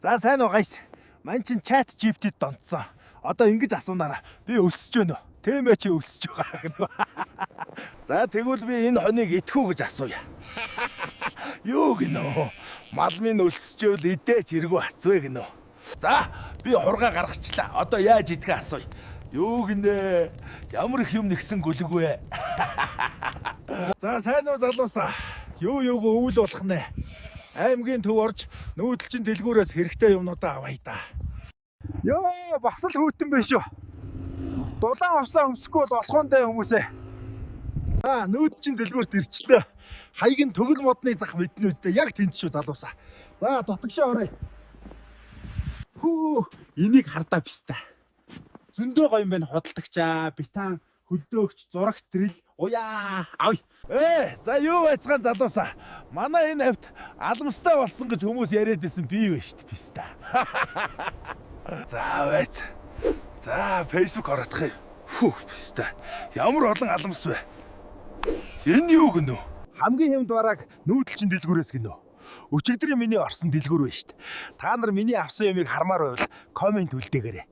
За сайн уу гайс. Ман чин чат GPT-д донцсон. Одоо ингэж асуунаараа би өлсөж байна уу? Тэмээ чи өлсөж байгаа гэнэ. За тэгвэл би энэ хоныг идэхүү гэж асууя. Юу гинөө? Мал минь өлсөжөөл идэж иргүү ацвэ гинөө. За би хургаа гаргачлаа. Одоо яаж идэхээ асууя. Юу гинэ? Ямар их юм нэгсэн гүлэг вэ? За сайн уу залуусаа. Юу өвөл болох нэ? Аймгийн төв орж нүүдэлчин дэлгүүрээс хэрэгтэй юмнуудаа авъя да. Йоо, бас л хүйтэн байх шүү. Дулаан авсаа өмсөхгүй бол болохон дээ хүмүүсээ. За нүүдэлчин дэлгүүрт ирчлээ. Хаяг нь төгөл модны зах мэднэ үстэй яг тэнд шүү залуусаа. За дутагшаа орой. Хүү, энийг хардаа бистэ. Зөндөө гоё юм байна худалдагчаа, битан, хөлдөөгч, зурагт трил уяа авъя. За юу байцгаан залуусаа. Манай энэ хавьд аламстай болсон гэж хүмүүс яриад байсан бий вэ штт бистэ. За байц. За Facebook ороодох юм. Фүү бистэ. Ямар олон аламс вэ? Энэ юу гэнэ? Хамгийн хямд бараг нүүдэлчин дэлгүүрээс гинөө. Өчигдрийн миний орсон дэлгүүр вэ штт. Та нар миний авсан юмыг хармаар байвал комент үлдээгээрэй.